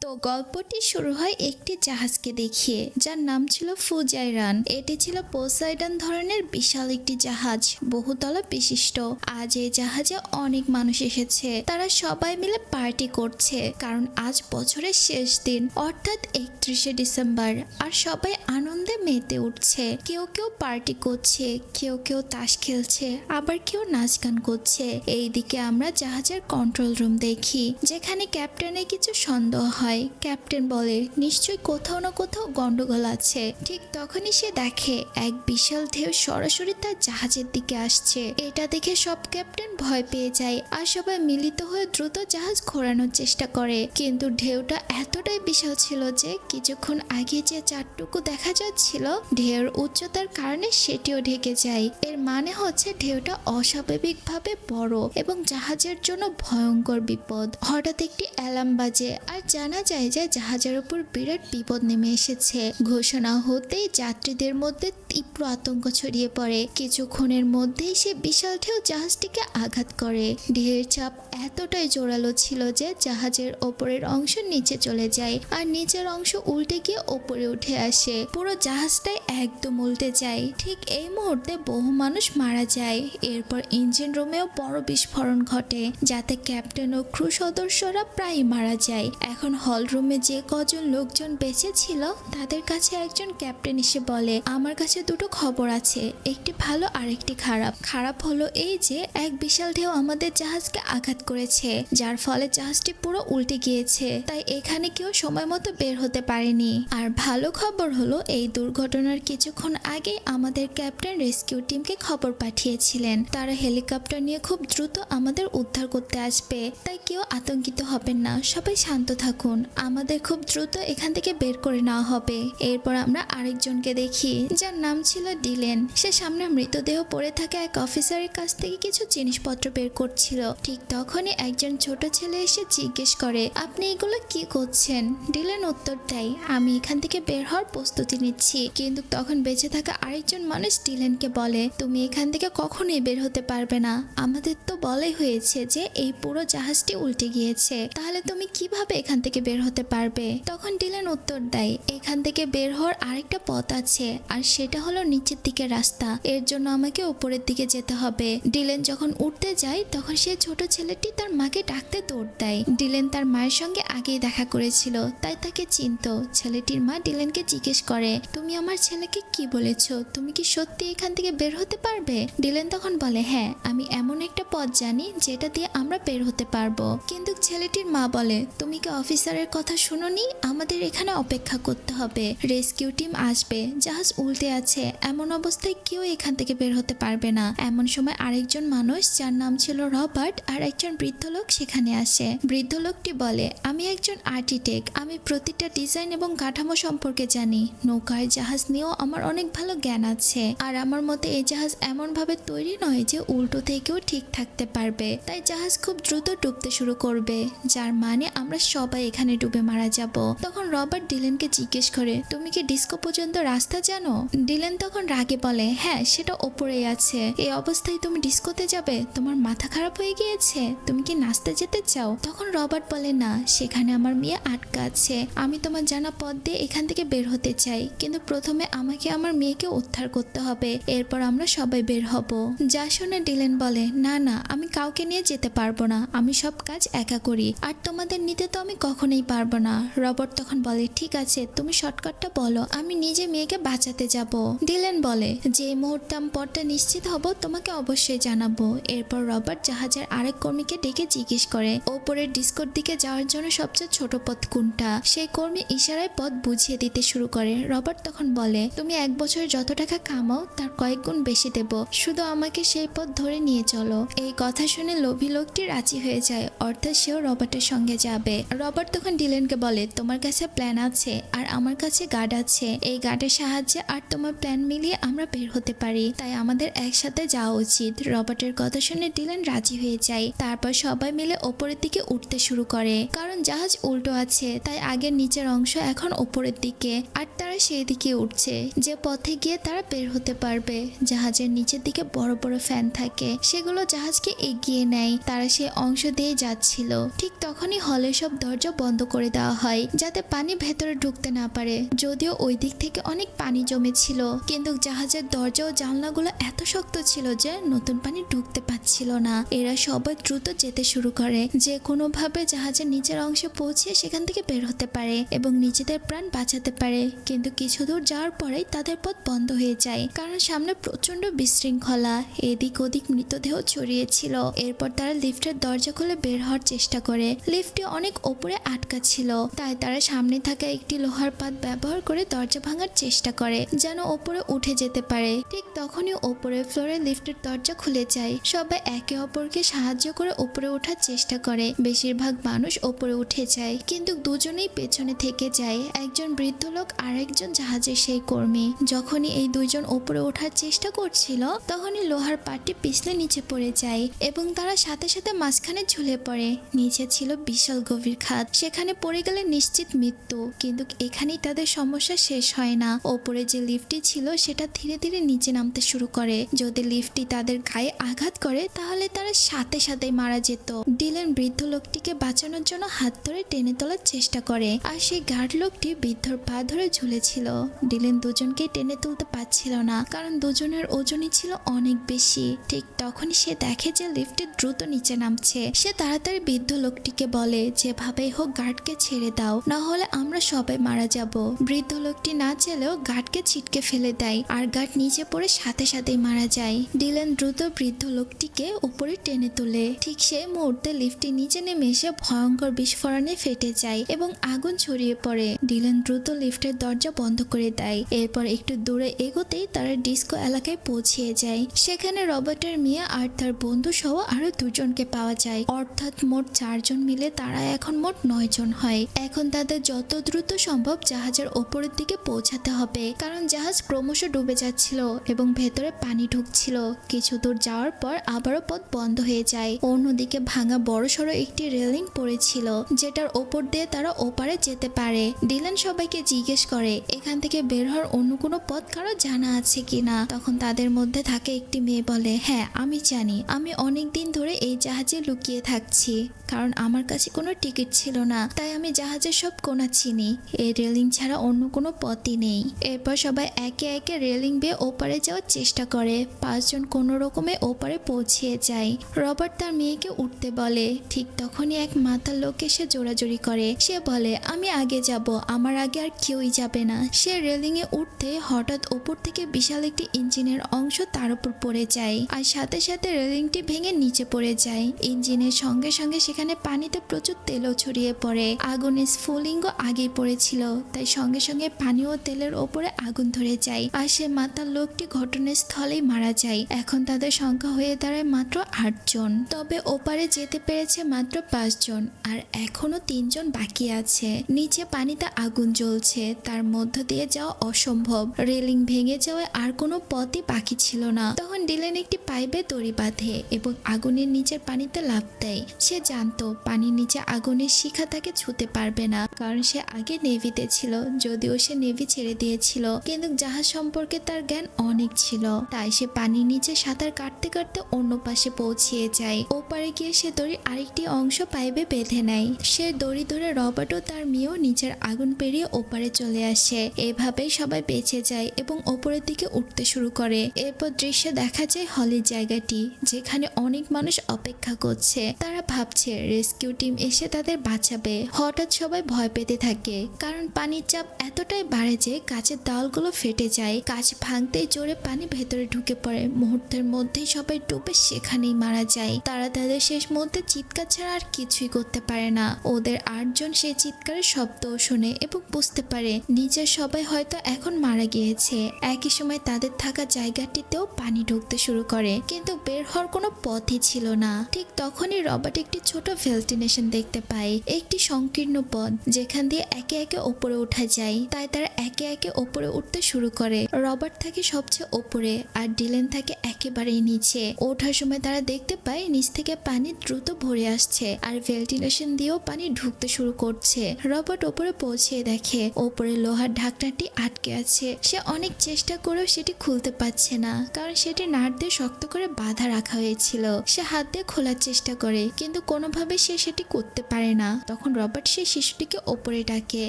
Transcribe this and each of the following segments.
তো গল্পটি শুরু হয় একটি জাহাজকে দেখিয়ে, যার নাম ছিল ফুজাইরান। এটি ছিল পোসাইডন ধরনের বিশাল একটি জাহাজ, বহুতলা বিশিষ্ট। আজ এই জাহাজে অনেক মানুষ এসেছে, তারা সবাই মিলে পার্টি করছে, কারণ আজ বছরের শেষ দিন, অর্থাৎ 31শে ডিসেম্বর। আর সবাই আনন্দে মেতে উঠছে, কেউ কেউ পার্টি করছে, কেউ কেউ তাস খেলছে, আবার কেউ নাচ গান করছে। এইদিকে আমরা জাহাজের কন্ট্রোল রুম দেখি, যেখানে ক্যাপ্টেনের কিছু সন্দেহ হয়। ক্যাপ্টেন বলে নিশ্চয়ই কোথাও না কোথাও গন্ডগোল আছে। ঠিক তখনই সে দেখে এক বিশাল ঢেউ সরাসরি তার জাহাজের দিকে আসছে। এটা দেখে সব ক্যাপ্টেন ভয় পেয়ে যায়, আর সবাই মিলিত হয়ে দ্রুত জাহাজ ঘোরানোর চেষ্টা করে। কিন্তু ঢেউটা এতটাই বিশাল ছিল যে কিছুক্ষণ আগে যে চারটুকু দেখা যাচ্ছিল, ঢেউর উচ্চতার কারণে সেটিও ঢেকে যায়। এর মানে হচ্ছে ঢেউটা অস্বাভাবিকভাবে বড় এবং জাহাজের জন্য ভয়ঙ্কর বিপদ। হঠাৎ একটি অ্যালার্ম বাজে, আর জানা যায় যে জাহাজের উপর বিরাট বিপদ নেমে এসেছে। ঘোষণা হতেই যাত্রীদের মধ্যে তীব্র আতঙ্ক ছড়িয়ে পড়ে। কিছুক্ষণের মধ্যেই সে বিশাল ঢেউ জাহাজটিকে আঘাত করে। ঢেউয়ের চাপ এতটাই জোরালো ছিল যে জাহাজের ওপরের অংশ নিচে চলে যায়, আর নিচের অংশ উল্টে গিয়ে ওপরে উঠে আসে। পুরো জাহাজটাই একদম উল্টে যায়। ঠিক এই মুহূর্তে বহু মানুষ মারা যায়। এরপর ইঞ্জিন রুমেও বড় বিস্ফোরণ ঘটে, যাতে ক্যাপ্টেন ও ক্রু সদস্যরা প্রায় মারা যায়। এখন হল রুমে যে কজন লোকজন বেঁচে ছিল, তাদের কাছে একজন ক্যাপ্টেন এসে বলে, আমার কাছে দুটো খবর আছে, একটি ভালো আর একটি খারাপ। খারাপ হলো এই যে এক বিশাল ঢেউ আমাদের জাহাজকে আঘাত করেছে, যার ফলে জাহাজটি পুরো উল্টে গিয়েছে, তাই এখানে কেউ সময় মতো বের হতে পারেনি। আর ভালো খবর হলো এই দুর্ঘটনার কিছুক্ষণ আগে আমাদের ক্যাপ্টেন রেস্কিউ টিমকে খবর পাঠিয়েছিলেন, তারা হেলিকপ্টার নিয়ে খুব দ্রুত আমাদের উদ্ধার করতে আসবে, তাই কেউ আতঙ্কিত হবেন না, সবাই শান্ত থাকুন, আমাদের খুব দ্রুত এখান থেকে বের করে নেওয়া হবে। এরপর আমরা আরেকজনকে দেখি, যার নাম ছিল ডিলেন। সে সামনে মৃতদেহ পড়ে থাকা এক অফিসারের কাছ থেকে কিছু জিনিসপত্র বের করছিল। ঠিক তখনই একজন ছোট ছেলে এসে জিজ্ঞেস করে, আপনি এগুলো কি করছেন? ডিলেন উত্তর দেয়, আমি এখান থেকে বের হওয়ার প্রস্তুতি নিচ্ছি। কিন্তু তখন বেঁচে থাকা আরেকজন মানুষ ডিলেনকে বলে, তুমি এখান থেকে কখনোই বের হতে পারবে না, আমাদের তো বলাই হয়েছে যে এই পুরো জাহাজটি উল্টে গিয়েছে, তাহলে তুমি কিভাবে এখান থেকে বের হতে পারবে? তখন ডিলেন উত্তর দেয়, এখান থেকে বের হওয়ার আরেকটা পথ আছে, আর সেটা হলো নিচের দিকে রাস্তা, এর জন্য আমাকে উপরের দিকে যেতে হবে। ডিলেন যখন উঠতে যায়, তখন সে ছোট ছেলেটি তার মাকে ডাকতে দৌড় দেয়। ডিলেন তার মায়ের সঙ্গে আগেই দেখা করেছিল, তাই তাকে চিনত। ছেলেটির মা ডিলেনকে জিজ্ঞেস করে, তুমি আমার ছেলেকে কি বলেছ? তুমি কি সত্যি এখান থেকে বের হতে পারবে? ডিলেন তখন বলে, হ্যাঁ, আমি এমন একটা পথ জানি যেটা দিয়ে আমরা বের হতে পারবো। কিন্তু ছেলেটির মা বলে, তুমি কি অফিসারের কথা শুনোনি? আমাদের এখানে অপেক্ষা করতে হবে, রেস্কিউ টিম আসবে, জাহাজ উল্টে আছে, এমন অবস্থায় কেউ এখান থেকে বের হতে পারবে না। এমন সময় আরেকজন মানুষ, যার নাম ছিল রবার্ট, আর একজন বৃদ্ধ লোক সেখানে আসে। বৃদ্ধ লোকটি বলে, আমি একজন আর্কিটেক্ট, আমি প্রতিটা ডিজাইন এবং কাঠামো সম্পর্কে জানি, নৌকার জাহাজ নিয়েও আমার অনেক ভালো জ্ঞান আছে, আর আমার মতে এই জাহাজ এমন ভাবে তৈরি নয় যে উল্টো থেকেও ঠিক থাকতে পারবে, তাই জাহাজ খুব দ্রুত ডুবতে শুরু করবে, যার মানে আমরা সবাই এখানে ডুবে মারা যাব। তখন রবার্ট ডিলেনকে জিজ্ঞেস করে, তুমি কি ডিস্কো পর্যন্ত রাস্তা জানো? ডিলেন তখন রাগে বলে, হ্যাঁ, সেটা ওপরেই আছে। এই অবস্থায় তুমি ডিস্কোতে যাবে? তোমার মাথা খারাপ হয়ে গিয়েছে? তুমি কি নাচতে যেতে চাও? তখন রবার্ট বলে, না, সেখানে আমার মেয়ে আটকা আছে, আমি তোমার জানা পথ দিয়ে এখান থেকে বের হতে চাই, কিন্তু প্রথমে আমাকে আমার মেয়েকে উদ্ধার করতে হবে, এরপর আমরা সবাই বের হব। যা শুনে ডিলেন বলে, না না, আমি কাউকে নিয়ে যেতে পারবো না, আমি সব কাজ একা করি, আর তোমাদের নিতে তো আমি কখনোই পারবো না। রবার্ট তখন বলে, ঠিক আছে, তুমি শর্টকাটটা বলো, আমি নিজে মেয়েকে বাঁচাতে যাব। ডিলেন বলে, যে মুহূর্তে আমি পথটা নিশ্চিত হব তোমাকে অবশ্যই জানাবো। এরপর রবার্ট জাহাজের আরেক কর্মীকে ডেকে জিজ্ঞেস করে, ওপরের ডিস্কোর দিকে যাওয়ার জন্য সবচেয়ে ছোট পথ কোনটা? সেই কর্মী ইশারায় পথ বুঝিয়ে দিতে শুরু করে। রবার্ট তখন বলে, তুমি এক বছরে যত টাকা কামাও তার কয়েক গুণ বেশি দেব, শুধু আমাকে সেই পথ ধরে নিয়ে চলো। এই কথা শুনে লোভী লোকটি রাজি হয়ে যায়, অর্থাৎ সেও রবার্টের সঙ্গে যাবে। রবার্ট তখন ডিলেনকে বলে, তোমার কাছে প্ল্যান আছে, আর আমার কাছে গার্ড আছে, এই গার্ডের সাহায্যে আর তোমার প্ল্যান মিলিয়ে আমরা বের হতে পারি, তাই আমাদের একসাথে যাওয়া উচিত। রবার্টের কথা শুনে ডিলেন রাজি হয়ে যায়। তারপর সবাই মিলে ওপরের দিকে উঠতে শুরু করে, কারণ জাহাজ উল্টো আছে, তাই আগের নিচের অংশ এখন ওপরের দিকে, আর তারা সেই দিকে উঠছে, যে পথে গিয়ে তারা বের হতে পারবে। জাহাজের নিচের দিকে বড় বড় ফ্যান থাকে, সেগুলো জাহাজকে এগিয়ে নেয়, তারা সেই অংশ দিয়ে যাচ্ছিল। ঠিক তখনই হলের সব দরজা বন্ধ বন্ধ করে দেওয়া হয় যাতে পানি ভেতরে ঢুকতে না পারে। যদিও ওই দিক থেকে অনেক পানি জমেছিল, কিন্তু জাহাজের দরজা ও জানলাগুলো এত শক্ত ছিল যে নতুন পানি ঢুকতে পারছিল না। এরা সবাই দ্রুত যেতে শুরু করে, যে কোনোভাবে জাহাজের নিচের অংশে পৌঁছে সেখান থেকে বের হতে পারে এবং নিজেদের প্রাণ বাঁচাতে পারে। কিন্তু কিছু দূর যাওয়ার পরেই তাদের পথ বন্ধ হয়ে যায়, কারণ সামনে প্রচন্ড বিশৃঙ্খলা, এদিক ওদিক মৃতদেহ ছড়িয়েছিল। এরপর তারা লিফটের দরজা খুলে বের হওয়ার চেষ্টা করে। লিফটটি অনেক ওপরে আটকা ছিল, তাই তারা সামনে থাকা একটি লোহার পাত ব্যবহার করে দরজা ভাঙার চেষ্টা করে যেন ওপরে উঠে যেতে পারে। ঠিক তখনই ওপরের ফ্লোরে লিফটের দরজা খুলে যায়। সবাই একে অপরকে সাহায্য করে উপরে ওঠার চেষ্টা করে। বেশিরভাগ মানুষ ওপরে উঠে যায়, কিন্তু দুজনেই পেছনে থেকে যায়, একজন বৃদ্ধ লোক আর একজন জাহাজের সেই কর্মী। যখনই এই দুইজন ওপরে ওঠার চেষ্টা করছিল তখনই লোহার পাটটি পিছলে নিচে পড়ে যায় এবং তারা সাথে সাথে মাঝখানে ঝুলে পড়ে। নিচে ছিল বিশাল গভীর খাদ, সেখানে পড়ে গেলে নিশ্চিত মৃত্যু। কিন্তু এখানেই তাদের সমস্যা শেষ হয় না। ওপরে যে লিফটটি ছিল সেটা ধীরে ধীরে নিচে নামতে শুরু করে। যদি লিফটটি তাদের গায়ে আঘাত করে তাহলে তারা সাথে সাথেই মারা যেত। ডিলেন বৃদ্ধ লোকটিকে বাঁচানোর জন্য হাত ধরে টেনে তোলার চেষ্টা করে, আর সেই গার্ড লোকটি বৃদ্ধর পা ধরে ঝুলেছিল। ডিলেন দুজনকেই টেনে তুলতে পারছিল না, কারণ দুজনের ওজনই ছিল অনেক বেশি। ঠিক তখনই সে দেখে যে লিফটে দ্রুত নিচে নামছে। সে তাড়াতাড়ি বৃদ্ধ লোকটিকে বলে, যেভাবেই হোক গার্ডকে ছেড়ে দাও, না হলে আমরা সবাই মারা যাব। বৃদ্ধ লোকটি না চাইলেও গার্ডকে ছিটকে ফেলে দেয়, আর গার্ড নিচে পড়ে সাথে সাথেই মারা যায়। ডিলেন দ্রুত বৃদ্ধ লোকটিকে উপরে টেনে তোলে। ঠিক সেই মুহূর্তে লিফটটি নিচে নেমে এসে ভয়ঙ্কর বিস্ফোরণে ফেটে যায় এবং আগুন ছড়িয়ে পড়ে। ডিলেন দ্রুত লিফটের দরজা বন্ধ করে দেয়। এরপর একটু দূরে এগোতেই তারা ডিস্কো এলাকায় পৌঁছে যায়। সেখানে রবার্টের মেয়ে আর তার বন্ধু সহ আরো দুজনকে পাওয়া যায়, অর্থাৎ মোট 4 জন মিলে তারা এখন মোট 9 জন হয়। এখন তাদের যত দ্রুত সম্ভব জাহাজের ওপরের দিকে পৌঁছাতে হবে, কারণ জাহাজ ক্রমশ ডুবে যাচ্ছিল এবং ভেতরে পানি ঢুকছিল। কিছু দূর যাওয়ার পর আবারও পথ বন্ধ হয়ে যায়। অন্যদিকে ভাঙা বড়সড় একটি রেলিং পড়েছিল, যেটার ওপর দিয়ে তারা ওপারে যেতে পারে। ডিলান সবাইকে জিজ্ঞেস করে এখান থেকে বের হওয়ার অন্য কোনো পথ কারো জানা আছে কিনা। তখন তাদের মধ্যে থাকে একটি মেয়ে বলে, হ্যাঁ আমি জানি, আমি অনেক দিন ধরে এই জাহাজে লুকিয়ে থাকছি, কারণ আমার কাছে কোনো টিকিট ছিল না, তাই আমি জাহাজের সব কোণা চিনি। এই রেলিং ছাড়া অন্য কোনো পথই নেই। এরপর সবাই একে একে রেলিং বেয়ে ওপারে যাওয়ার চেষ্টা করে। 5 জন কোনো রকমে ওপারে পৌঁছে যায়। রবার্ট তার মেয়েকে উঠতে বলে। ঠিক তখনই এক মাতাল লোক এসে জোরাজোরি করে। সে বলে, আমি আগে যাব, আমার আগে আর কেউই যাবে না। সে রেলিং এ উঠতে হঠাৎ ওপর থেকে বিশাল একটি ইঞ্জিনের অংশ তার উপর পড়ে যায়, আর সাথে সাথে রেলিংটি ভেঙে নিচে পড়ে যায়। ইঞ্জিনের সঙ্গে সঙ্গে সেখানে পানিতে প্রচুর তেলও ছড়িয়ে পড়ে। আগুনের স্ফুলিঙ্গ আগেই পড়েছিল, তাই সঙ্গে সঙ্গে পানি ও তেলের ওপরে আগুন ধরে যায়, আর সে মাতাল লোকটি ঘটনাস্থলেই মারা যায়। এখন তাদের সংখ্যা হয়ে দাঁড়ায় মাত্র 8 জন। তবে ওপারে যেতে পেরেছে মাত্র 5 জন, আর এখনো 3 জন বাকি আছে। নিচে পানিতে আগুন জ্বলছে, তার মধ্য দিয়ে যাওয়া অসম্ভব। রেলিং ভেঙে যাওয়ায় আর কোনো পথই বাকি ছিল না। তখন ডিলেন একটি পাইপে দড়ি বাঁধে এবং আগুনের নিচের পানিতে লাফ দেয়। সে জানতো পানির নিচে আগুনের শিখা তাকে ছুঁতে পারবে না, কারণ সে আগে নেভিতে ছিল। যদিও সে নেভি ছেড়ে দিয়েছিল, কিন্তু জাহাজ সম্পর্কে তার জ্ঞান অনেক ছিল, তাই সে পানির নিচে সাঁতার কাটতে কাটতে অন্য পাশে পৌঁছিয়ে যায়। ওপারে গিয়ে সে দড়ির আরেকটি অংশ পাইপে বেঁধে নেয়। সে দড়ি ধরে রবার্ট ও তার মেয়েও নিচের আগুন পেরিয়ে ওপারে চলে আসে। এভাবেই সবাই বেঁচে যায় এবং ওপরের দিকে উঠতে শুরু করে। এরপর দৃশ্যে দেখা যায় হলের জায়গাটি, যেখানে অনেক মানুষ অপেক্ষা করছে। তারা ভাবছে রেস্কিউ টিম এসে তাদের বাঁচাবে। হঠাৎ সবাই ভয় পেতে থাকে, কারণ পানির চাপ এতটাই বাড়ে যে কাঁচের দেওয়ালগুলো ফেটে যায়। কাঁচ ভাঙতেই জোরে পানি ভেতরে ঢুকে পড়ে। মুহূর্তের মধ্যেই সবাই ডুবে সেখানেই মারা যায়। তারা তাদের শেষ মুহূর্তে চিৎকার ছাড়া আর কিছুই করতে পারে না। ওদের 8 জন সেই চিৎকারের শব্দও শুনে এবং বুঝতে পারে নিচের সবাই হয়তো এখন মারা গিয়েছে। একই সময় তাদের থাকা জায়গাটিতেও পানি ঢুকতে শুরু করে, কিন্তু বের হওয়ার কোনো পথই ছিল না। ঠিক তখনই রবার্ট একটি ছোট ভেন্টিলেশন দেখতে পায়, একটি সংকীর্ণ পথ যেখান দিয়ে একে একে ওপরে ওঠা যায়। তাই তারা একে একে ওপরে উঠতে শুরু করে। রবার্ট থাকে সবচেয়ে ওপরে, আর ডিলেন থাকে একেবারেই নিচে। ওঠার সময় তারা দেখতে পায় নিচ থেকে পানি দ্রুত ভরে আসছে, আর ভেন্টিলেশন দিয়েও পানি ঢুকতে শুরু করছে। রবার্ট ওপরে পৌঁছে দেখে ওপরে লোহার ঢাকনাটি আটকে আছে। সে অনেক চেষ্টা করেও সেটি খুলতে পারছে না, কারণ সেটি নাট দিয়ে শক্ত করে বাঁধা রাখা হয়েছিল। সে হাত দিয়ে খোলার চেষ্টা করে, কিন্তু কোনোভাবে সে সেটি করতে পারে না। তখন তখন রবার্ট সেই শিশুটিকে ওপরে ডাকে,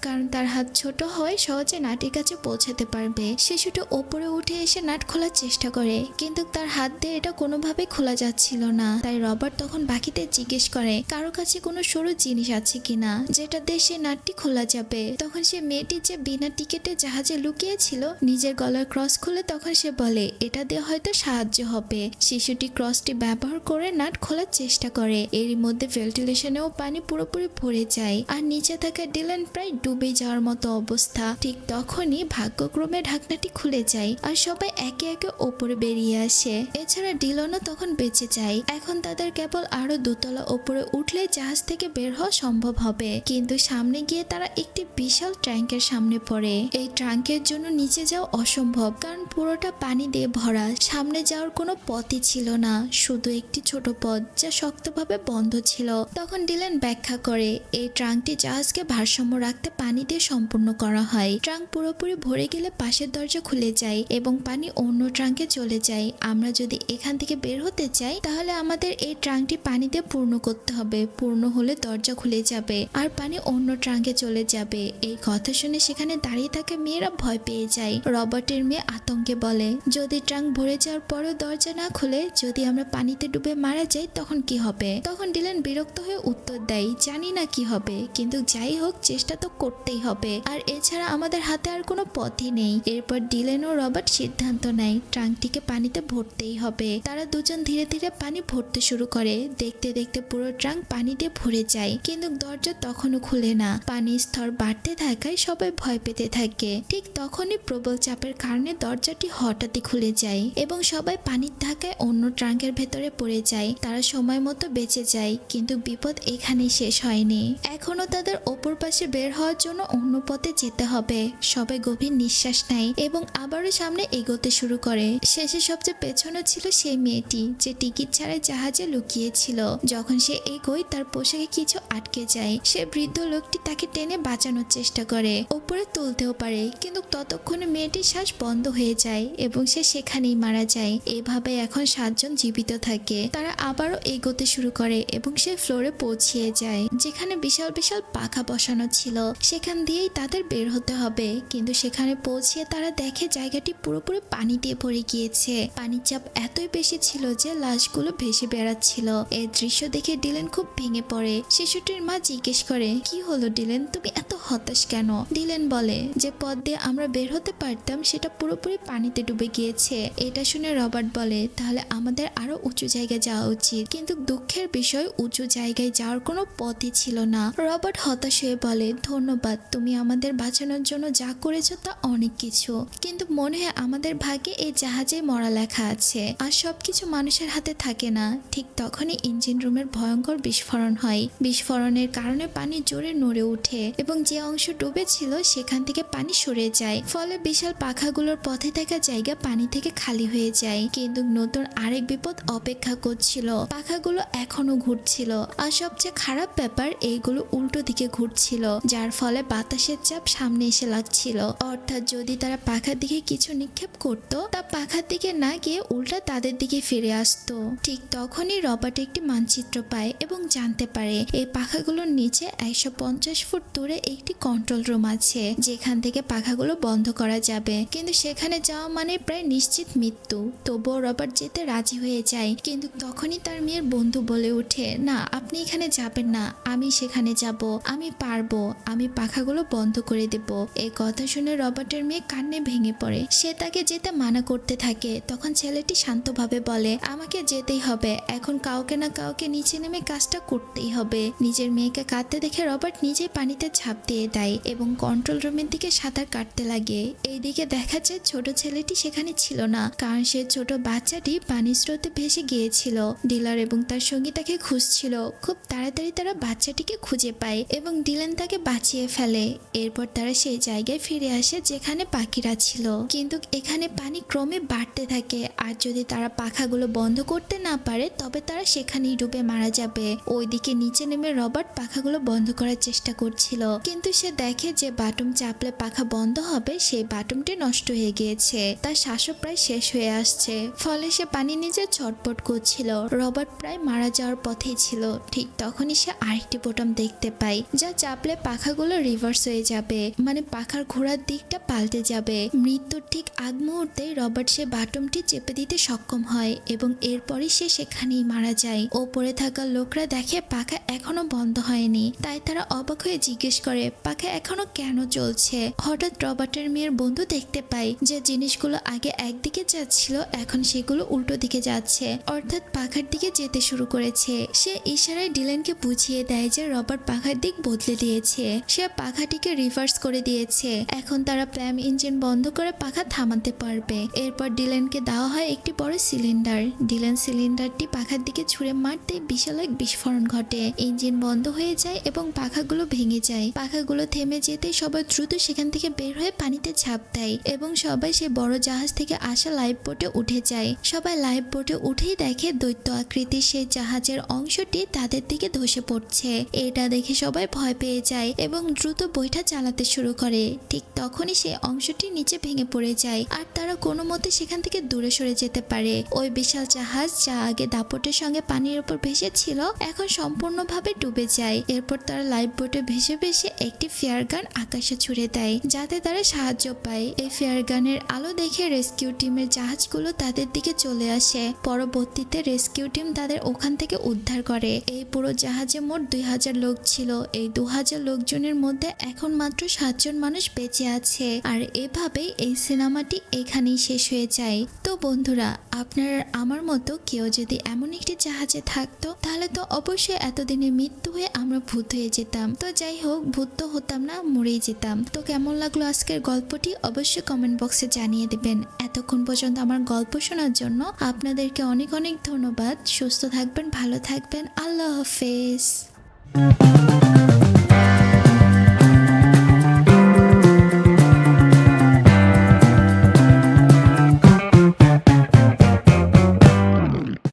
কারণ তার হাত ছোট হয় সহজে নাটের কাছে পৌঁছাতে পারবে। শিশুটি ওপরে উঠে এসে নাট খোলার চেষ্টা করে, কিন্তু তার হাত দিয়ে এটা কোনোভাবে খোলা যাচ্ছিল না। তাই রবার্ট তখন বাকিদের জিজ্ঞেস করে কারো কাছে কোনো সরু জিনিস আছে কিনা যেটা দিয়ে সে নাটটি খোলা যাবে। তখন সে মেয়েটি যে বিনা টিকেটে জাহাজে লুকিয়েছিল নিজের গলার ক্রস খুলে তখন সে বলে এটা দিয়ে হয়তো সাহায্য হবে। শিশুটি ক্রসটি ব্যবহার করে নাট খোলার চেষ্টা করে। এরই মধ্যে ভেন্টিলেশনেও পানি পুরোপুরি ভরে যায় আর নিচে থাকা ডিলান প্রায় ডুবে যাওয়ার মতো অবস্থা। ঠিক তখনই ভাগ্যক্রমে ঢাকনাটি খুলে যায় আর সবাই একে একে ওপরে বেরিয়ে আসে। এছাড়া ডিলনও তখন বেঁচে যায়। এখন তাদের কেবল আরো দুতলা ওপরে উঠলে জাহাজ থেকে বের হওয়া সম্ভব হবে, কিন্তু সামনে গিয়ে তারা একটি বিশাল ট্যাঙ্কের সামনে পড়ে। এই ট্যাঙ্কের জন্য নিচে যাওয়া অসম্ভব, কারণ পুরোটা পানি দিয়ে ভরা। সামনে যাওয়ার কোনো পথই ছিল না, শুধু একটি ছোট পথ যা শক্তভাবে বন্ধ ছিল। তখন ডিলান ব্যাখ্যা করে এই ট্রাঙ্কটি জাহাজকে ভারসাম্য রাখতে পানি দিয়ে সম্পূর্ণ করা হয়। ট্রাঙ্ক পুরোপুরি ভরে গেলে পাশের দরজা খুলে যায় এবং পানি অন্য ট্রাঙ্কে চলে যায়। আমরা যদি এখান থেকে বের হতে চাই তাহলে আমাদের এই ট্রাঙ্কটি পানি দিয়ে পূর্ণ করতে হবে। পূর্ণ হলে দরজা খুলে যাবে আর পানি অন্য ট্রাঙ্কে চলে যাবে। এই কথা শুনে সেখানে দাঁড়িয়ে থাকা মেয়েরা ভয় পেয়ে যায়। রবার্টের মেয়ে আতঙ্কে বলে যদি ট্রাঙ্ক ভরে যাওয়ার পরেও দরজা না খুলে, যদি আমরা পানিতে ডুবে মারা যাই তখন কি হবে? তখন ডিলান বিরক্ত হয়ে উত্তর দেয় জানি না কি হবে, কিন্তু যাই হোক চেষ্টা তো করতেই হবে, আর এছাড়া আমাদের হাতে আর কোনো পথই নেই। এরপর ডিলান ও রবার্ট সিদ্ধান্ত নেয় ট্রাঙ্কটিকে পানিতে ভরতেই হবে। তারা দুজন ধীরে ধীরে পানি ভরতে শুরু করে। দেখতে দেখতে পুরো ট্রাঙ্ক পানি দিয়ে ভরে যায়, কিন্তু দরজা তখনও খুলে না। পানির স্তর বাড়তে থাকায় সবাই ভয় পেতে থাকে। ঠিক তখনই প্রবল চাপের কারণে দরজাটি হঠাৎই খুলে যায় এবং সবাই পানির ধাক্কায় অন্য ট্রাঙ্কের ভেতরে পড়ে যায়। তারা সময় মতো বেঁচে যায়, কিন্তু বিপদ এখানেই শেষ হয়নি। এখনো তাদের ওপর পাশে বের হওয়ার জন্য অন্য পথে যেতে হবে। সবাই গভীর নিঃশ্বাস নেয় এবং আবারও সামনে এগোতে শুরু করে। শেষে সবচেয়ে পেছনে ছিল সেই মেয়েটি যে টিকিট ছাড়াই জাহাজে লুকিয়েছিল। যখন সে এগোয় তার পোশাকে কিছু আটকে যায়। সে বৃদ্ধ লোকটি তাকে টেনে বাঁচানোর চেষ্টা করে, ওপরে তুলতেও পারে, কিন্তু ততক্ষণে মেয়েটির শ্বাস বন্ধ হয়ে যায় এবং সে সেখানেই মারা যায়। এভাবে এখন 7 জন জীবিত থাকে। তারা আবারও এগোতে শুরু করে এবং সে ফ্লোরে পৌঁছিয়ে যায় যেখানে বিশাল বিশাল পাখা বসানো ছিল। সেখান দিয়েই তাদের বের হতে হবে, কিন্তু সেখানে পৌঁছিয়ে তারা দেখে জায়গাটি পুরোপুরি পানি দিয়ে ভরে গিয়েছে। পানির চাপ এতই বেশি ছিল যে লাশগুলো ভেসে বেড়াচ্ছিল। এই দৃশ্য দেখে ডিলান খুব ভেঙে পড়ে। শিশুটির মা জিজ্ঞেস করে কি হলো ডিলান, তুমি এত হতাশ কেন? ডিলান বলে যে পথ দিয়ে আমরা বের হতে পারতাম সেটা পুরোপুরি পানিতে ডুবে গিয়েছে। এটা শুনে রবার্ট বলে তাহলে আমাদের আরো উঁচু জায়গায় যাওয়া উচিত, কিন্তু দুঃখের বিষয় উঁচু জায়গায় যাওয়ার কোনো পথই ছিল না। রবার্ট হতাশ হয়ে বলে ধন্যবাদ, তুমি আমাদের বাঁচানোর জন্য যা করেছো তা অনেক কিছু, কিন্তু মনে হয় আমাদের ভাগ্যে এই জাহাজে মরা লেখা আছে, আর সবকিছু মানুষের হাতে থাকে না। ঠিক তখনই ইঞ্জিন রুমের ভয়ঙ্কর বিস্ফোরণ হয়। বিস্ফোরণের কারণে পানি জোরে নড়ে ওঠে এবং যে অংশ ডুবেছিল সেখান থেকে পানি সরে যায়। ফলে বিশাল পাখাগুলোর পথে থাকা জায়গা পানি থেকে খালি হয়ে যায়। কিন্তু নতুন আরেক বিপদ অপেক্ষা করছিল। পাখাগুলো এখনো ঘুরছিল, আর সবচেয়ে খারাপ ব্যাপার এইগুলো উল্টো দিকে ঘুরছিল, যার ফলে বাতাসের চাপ সামনে এসে লাগছিল। অর্থাৎ যদি তারা পাখার দিকে কিছু নিক্ষেপ করত তা পাখার দিকে না গিয়ে উল্টা তাদের দিকে ফিরে আসতো। ঠিক তখনই রবার্ট একটি মানচিত্র পায় এবং জানতে পারে এই পাখাগুলোর নিচে 150 ফুট দূরে একটি কন্ট্রোল রুম আছে যেখান থেকে পাখাগুলো বন্ধ করা যাবে, কিন্তু সেখানে যাওয়া মানে প্রায় নিশ্চিত মৃত্যু। তবুও রবার্ট যেতে রাজি হয়ে যায়, কিন্তু তখনই তার মেয়ের বন্ধু বলে ওঠে না আপনি এখানে যাবেন না, আমি সেখানে যাব, আমি পারবো, আমি পাখাগুলো বন্ধ করে দেব। এই কথা শুনে রবার্টের মেয়ে কান্নে ভেঙে পড়ে। সে তাকে যেতে মানা করতে থাকে। তখন ছেলেটি শান্তভাবে বলে আমাকে যেতেই হবে, এখন কাউকে না কাউকে নিচে নেমে কাজটা করতেই হবে। নিজের মেয়েকে কাঁদতে দেখে রবার্ট নিজেই পানিতে ঝাঁপ দিয়ে দেয় এবং কন্ট্রোল রুমের দিকে সাঁতার কাটতে লাগে। এইদিকে দেখা যায় ছোট ছেলেটি সেখানে ছিল না, কারণ সে ছোট বাচ্চাটি পানির স্রোতে ভেসে গিয়েছিল। ডিলার এবং তার সঙ্গী তাকে খুঁজছিল। খুব তাড়াতাড়ি তারা বাচ্চাটিকে খুঁজে পায় এবং ডিলান তাকে বাঁচিয়ে ফেলে। এরপর তারা সেই জায়গায় ফিরে আসে যেখানে পাখিরা ছিল, কিন্তু এখানে পানি ক্রমে বাড়তে থাকে, আর যদি তারা পাখাগুলো বন্ধ করতে না পারে তবে তারা সেখানেই ডুবে মারা যাবে। ওইদিকে নিচে নেমে রবার্ট পাখাগুলো বন্ধ করার চেষ্টা করছিল, কিন্তু সে দেখে যে বাটন চাপলে পাখা বন্ধ হবে সেই বাটনটি নষ্ট হয়ে গিয়েছে। তার শ্বাসও প্রায় শেষ হয়ে আসছে, ফলে সে পানি নিচে ছটপট করছিল। রবার্ট প্রায় মারা যাওয়ার পথেই ছিল। ঠিক তখনই সে আরেকটি বোট বাটন দেখতে পায়, যা চাপলে পাখাগুলো রিভার্স হয়ে যাবে, মানে পাখার ঘোরার দিকটা পাল্টে যাবে। মৃত্যুর ঠিক আগ মুহূর্তে রবার্ট সে বাটনটি চেপে দিতে সক্ষম হয় এবং এরপরই সে সেখানেই মারা যায়। ওপরে থাকা লোকরা দেখে পাখা এখনো বন্ধ হয়নি, তাই তারা অবাক হয়ে জিজ্ঞেস করে পাখা এখনো কেন চলছে। হঠাৎ রবার্টের মেয়ের বন্ধু দেখতে পায় যে জিনিসগুলো আগে একদিকে যাচ্ছিল এখন সেগুলো উল্টো দিকে যাচ্ছে, অর্থাৎ পাখার দিকে যেতে শুরু করেছে। সে ইশারায় ডিলেনকে বুঝিয়ে দেয় যে রবার্ট পাখার দিক বদলে দিয়েছে, সে পাখাটিকে রিভার্স করে দিয়েছে। এখন তারা প্ল্যাম ইঞ্জিন বন্ধ করে পাখা থামাতে পারবে। এরপর ডিলেনকে দেওয়া হয় একটি বড় সিলিন্ডার। ডিলেন সিলিন্ডারটি পাখার দিকে ছুঁড়ে মারতে বিশাল এক বিস্ফোরণ ঘটে, ইঞ্জিন বন্ধ হয়ে যায় এবং পাখাগুলো ভেঙে যায়। পাখাগুলো থেমে যেতে সবাই দ্রুত সেখান থেকে বের হয়ে পানিতে ঝাঁপ দেয় এবং সবাই সে বড় জাহাজ থেকে আসা লাইফ বোটে উঠে যায়। সবাই লাইফ বোটে উঠেই দেখে দৈত্য আকৃতির সেই জাহাজের অংশটি তাদের দিকে ধসে পড়ছে। এটা দেখে সবাই ভয় পেয়ে যায় এবং দ্রুত বইটা চালাতে শুরু করে। ঠিক তখনই সেই অংশটি নিচে ভেঙে পড়ে যায় আর তারা কোনো মতে সেখান থেকে দূরে সরে যেতে পারে। ওই বিশাল জাহাজ যা আগে দাপটের সঙ্গে পানির উপর ভেসে ছিল এখন সম্পূর্ণভাবে ডুবে যায়। এরপর তারা লাইফ বোটে ভেসে ভেসে একটি ফেয়ার গান আকাশে ছুড়ে দেয় যাতে তারা সাহায্য পায়। এই ফেয়ার গানের আলো দেখে রেস্কিউ টিমের জাহাজগুলো তাদের দিকে চলে আসে। পরবর্তীতে রেস্কিউ টিম তাদের ওখান থেকে উদ্ধার করে। এই পুরো জাহাজে মোট 2000 লোক ছিল। এই 2000 লোকজনের মধ্যে এখন মাত্র 7 জন মানুষ বেঁচে আছে। আর এভাবেই এই সিনেমাটি এখানেই শেষ হয়ে যায়। তো বন্ধুরা, আপনার আমার মতো কেউ যদি এমন একটি জাহাজে থাকতো তাহলে তো অবশ্যই এতদিনে মৃত্যু হয়ে আমরা ভূত হয়ে যেতাম। তো যাই হোক, ভূত তো হতাম না, মরেই যেতাম। তো কেমন লাগলো আজকের গল্পটি অবশ্যই কমেন্ট বক্সে জানিয়ে দেবেন। এতক্ষণ পর্যন্ত আমার গল্প শোনার জন্য আপনাদেরকে অনেক অনেক ধন্যবাদ। সুস্থ থাকবেন, ভালো থাকবেন, আল্লাহ হাফেজ।